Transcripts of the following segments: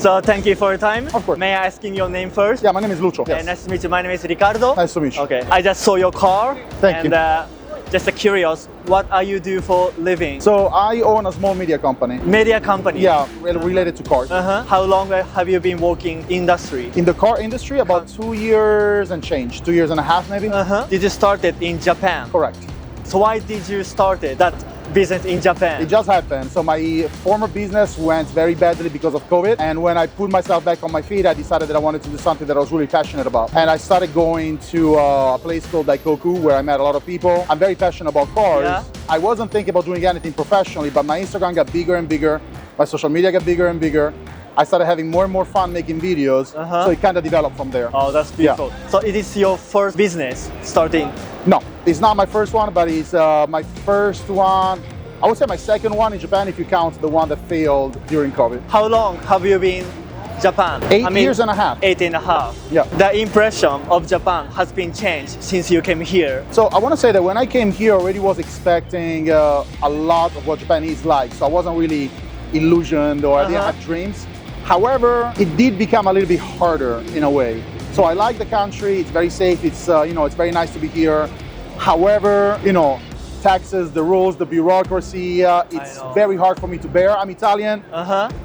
So thank you for your time. Of course. May I ask your name first? Yeah, my name is Lucio. Yes. Nice to meet you. My name is Ricardo. Nice to meet you. Okay. I just saw your car. Thank you. Just curious, what are you do for living? So I own a small media company. Media company. Yeah, related to cars. How long have you been working industry? In the car industry, about 2 years and change, 2 years and a half maybe. Did you start it in Japan? Correct. So why did you start that business in Japan? It just happened. So my former business went very badly because of COVID. And when I put myself back on my feet, I decided that I wanted to do something that I was really passionate about. And I started going to a place called Daikoku where I met a lot of people. I'm very passionate about cars. Yeah. I wasn't thinking about doing anything professionally, but my Instagram got bigger and bigger. My social media got bigger and bigger. I started having more and more fun making videos. So it kind of developed from there. Oh, that's beautiful. Yeah. So it is your first business starting? No, it's not my first one, but it's my first one. I would say my second one in Japan if you count the one that failed during COVID. How long have you been Japan? 8 years and a half. 8.5. Yeah. The impression of Japan has been changed since you came here. So I want to say that when I came here, I already was expecting a lot of what Japan is like. So I wasn't really illusioned or I didn't have dreams. However, it did become a little bit harder in a way. So I like the country. It's very safe. It's it's very nice to be here. However, taxes, the rules, the bureaucracy, it's very hard for me to bear. I'm Italian.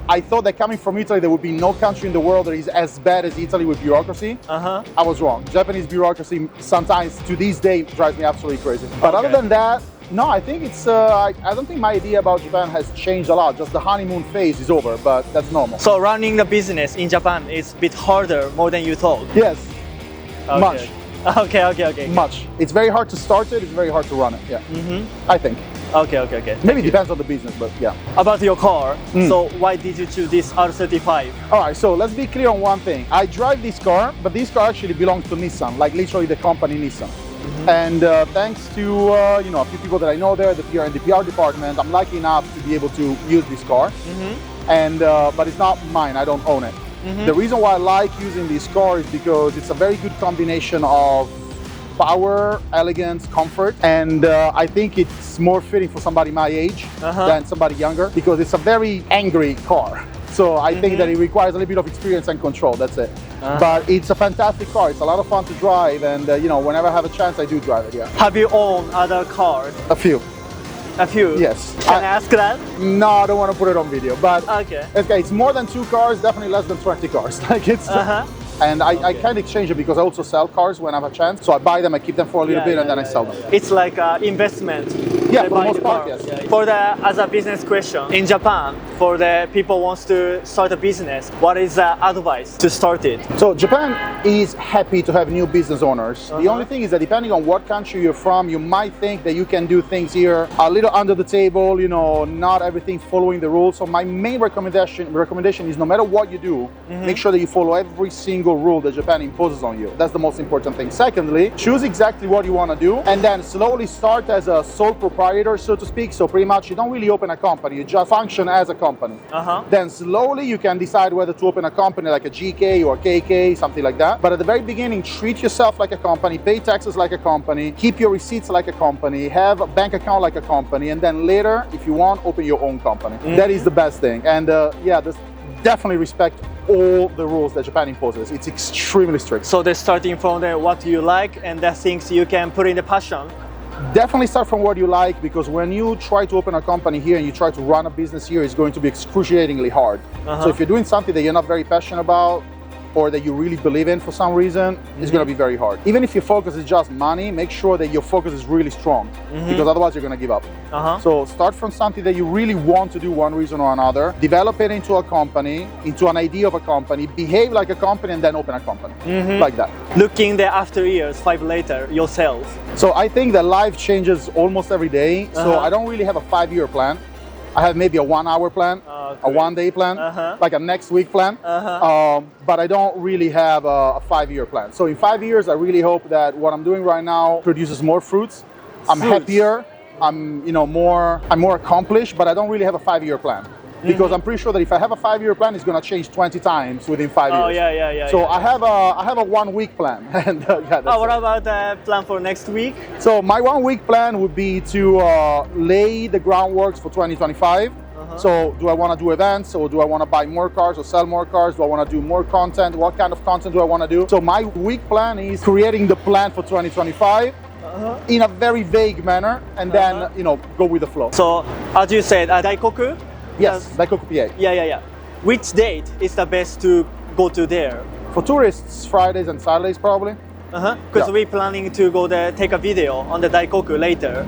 I thought that coming from Italy, there would be no country in the world that is as bad as Italy with bureaucracy. I was wrong. Japanese bureaucracy sometimes to this day drives me absolutely crazy. But other than that, no, I think it's, I don't think my idea about Japan has changed a lot. Just the honeymoon phase is over, but that's normal. So running the business in Japan is a bit harder, more than you thought? Yes, Okay. much. Okay. Much. It's very hard to start it, it's very hard to run it, yeah. I think. Okay. Maybe it depends on the business, but yeah. About your car, so why did you choose this R35? All right, so let's be clear on one thing. I drive this car, but this car actually belongs to Nissan, like literally the company Nissan. And thanks to a few people that I know there, the PR and the PR department, I'm lucky enough to be able to use this car. And but it's not mine, I don't own it. The reason why I like using this car is because it's a very good combination of power, elegance, comfort, and I think it's more fitting for somebody my age than somebody younger because it's a very angry car. So I think that it requires a little bit of experience and control, that's it. But it's a fantastic car, it's a lot of fun to drive, and whenever I have a chance, I do drive it, yeah. Have you owned other cars? A few. A few? Yes. Can I ask that? No, I don't want to put it on video, but Okay, it's more than 2 cars, definitely less than 20 cars. Like it's, and I can exchange it because I also sell cars when I have a chance. So I buy them, I keep them for a little bit, and then I sell them. It's like an investment. Yeah, for the Buy most the part, car. yes. As a business question, in Japan, for the people wants to start a business, what is the advice to start it? So Japan is happy to have new business owners. The only thing is that depending on what country you're from, you might think that you can do things here a little under the table, not everything following the rules. So my main recommendation is no matter what you do, make sure that you follow every single rule that Japan imposes on you. That's the most important thing. Secondly, choose exactly what you want to do and then slowly start as a sole proprietor, so to speak. So pretty much you don't really open a company, you just function as a company. Then slowly you can decide whether to open a company like a GK or a KK, something like that. But at the very beginning, treat yourself like a company, pay taxes like a company, keep your receipts like a company, have a bank account like a company, and then later, if you want, open your own company. That is the best thing. And just definitely respect all the rules that Japan imposes. It's extremely strict. So they're starting from what you like and the things you can put in the passion. Definitely start from what you like, because when you try to open a company here and you try to run a business here, it's going to be excruciatingly hard. So if you're doing something that you're not very passionate about or that you really believe in for some reason, it's going to be very hard. Even if your focus is just money, make sure that your focus is really strong, because otherwise you're going to give up. So start from something that you really want to do one reason or another, develop it into a company, into an idea of a company, behave like a company, and then open a company, like that. Looking there after years, 5 later, yourself. So I think that life changes almost every day. So I don't really have a 5-year plan. I have maybe a 1-hour plan, a 1-day plan, like a next week plan. But I don't really have a 5-year plan. So in 5 years, I really hope that what I'm doing right now produces more fruits. I'm happier. I'm more accomplished, but I don't really have a 5-year plan. Because I'm pretty sure that if I have a 5-year plan, it's going to change 20 times within 5 years. Oh, yeah. So I have a 1-week plan. And what about the plan for next week? So my 1-week plan would be to lay the groundworks for 2025. So do I want to do events, or do I want to buy more cars or sell more cars? Do I want to do more content? What kind of content do I want to do? So my week plan is creating the plan for 2025 in a very vague manner, and then go with the flow. So, as you said, Daikoku? Yes, Daikoku PA. Yeah. Which date is the best to go to there? For tourists, Fridays and Saturdays probably. Because we're planning to go there, take a video on the Daikoku later.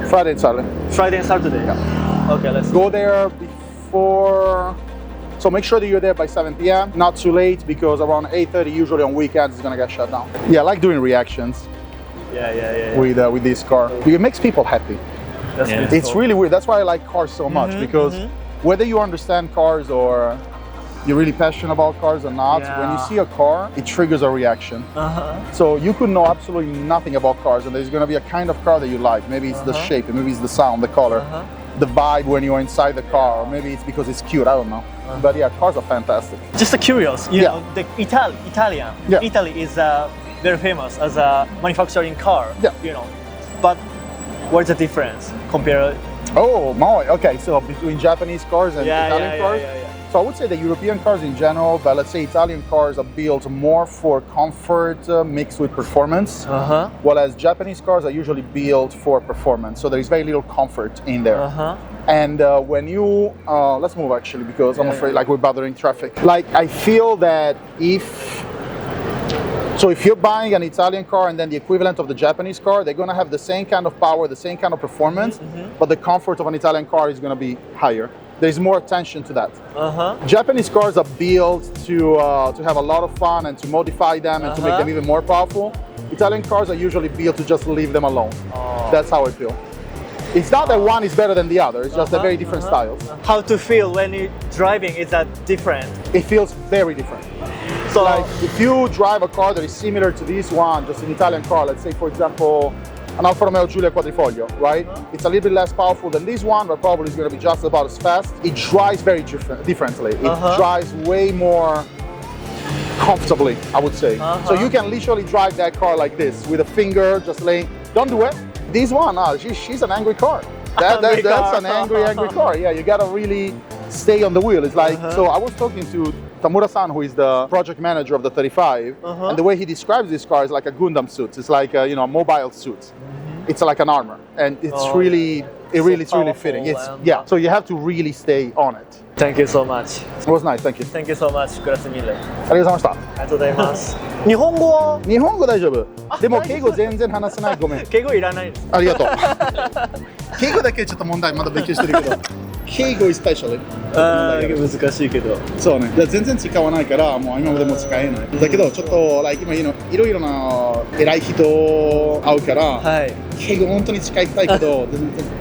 Friday and Saturday. Friday and Saturday? Yeah. Okay, let's go there before. So make sure that you're there by 7 p.m. Not too late, because around 8:30 usually on weekends it's gonna get shut down. Yeah, I like doing reactions. Yeah. With this car. It makes people happy. That's It's really weird. That's why I like cars so much, because whether you understand cars or you're really passionate about cars or not, when you see a car, it triggers a reaction. So you could know absolutely nothing about cars, and there's going to be a kind of car that you like. Maybe it's the shape, maybe it's the sound, the color, the vibe when you're inside the car, or maybe it's because it's cute, I don't know. But yeah, cars are fantastic. Just curious, you know, the Italian. Italy is very famous as a manufacturing car, but what's the difference compared? Oh, my, okay, so between Japanese cars and Italian cars? So I would say that European cars in general, but let's say Italian cars are built more for comfort mixed with performance, whereas Japanese cars are usually built for performance. So there is very little comfort in there. And when you, let's move actually, because I'm afraid like we're bothering traffic. Like I feel that if you're buying an Italian car and then the equivalent of the Japanese car, they're gonna have the same kind of power, the same kind of performance, but the comfort of an Italian car is gonna be higher. There's more attention to that. Japanese cars are built to have a lot of fun and to modify them and to make them even more powerful. Italian cars are usually built to just leave them alone. That's how I feel. It's not that one is better than the other, it's just they're very different styles. How to feel when you're driving, is that different? It feels very different. So like if you drive a car that is similar to this one, just an Italian car, let's say for example, an Alfa Romeo Giulia Quadrifoglio, right? It's a little bit less powerful than this one, but probably it's going to be just about as fast. It drives very differently. It drives way more comfortably, I would say. So you can literally drive that car like this, with a finger just laying. Don't do it. This one, she's an angry car. That's an angry car. Yeah, you gotta really stay on the wheel. It's like, so I was talking to Tamura-san, who is the project manager of the 35, and the way he describes this car is like a Gundam suit. It's like a, a mobile suit. It's like an armor, and it's really fitting. It's so you have to really stay on it. Thank you so much. It was nice, thank you. Thank you so much. グラスミル。ありがとうございました。ありがとうございます。日本語は？日本語大丈夫。でも敬語全然話せない。ごめん。敬語いらないです。ありがとう。敬語だけちょっと問題まだ勉強してるけど。敬語 especially 難しいけどそうね全然使わないからもう今までも使えないだけどちょっと今いろいろな偉い人会うから、敬語本当に使いたいけど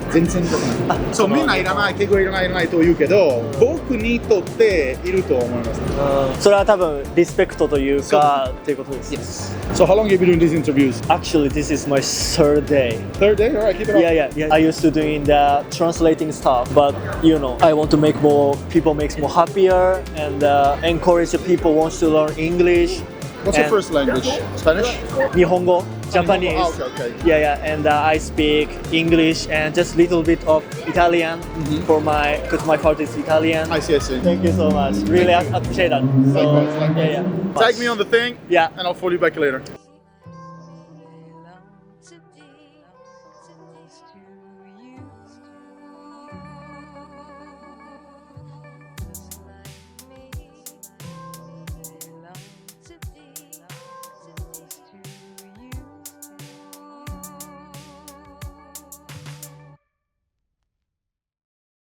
全然使わないそうみんないらない敬語いらないと言うけど僕にとっていると思いますそれは多分リスペクトというかっていうことです So how long have you been doing these interviews? Actually this is my third day. Third day? Alright, keep it up. Yeah. I used to doing the translating stuff, but I want to make more people more happier and encourage the people wants to learn English. What's your first language? Spanish? 日本語 Japanese. Okay. Yeah. And I speak English and just little bit of Italian because my father is Italian. I see. Thank you so much. Really appreciate that. Likewise. Yeah. Tag me on the thing. Yeah. And I'll follow you back later.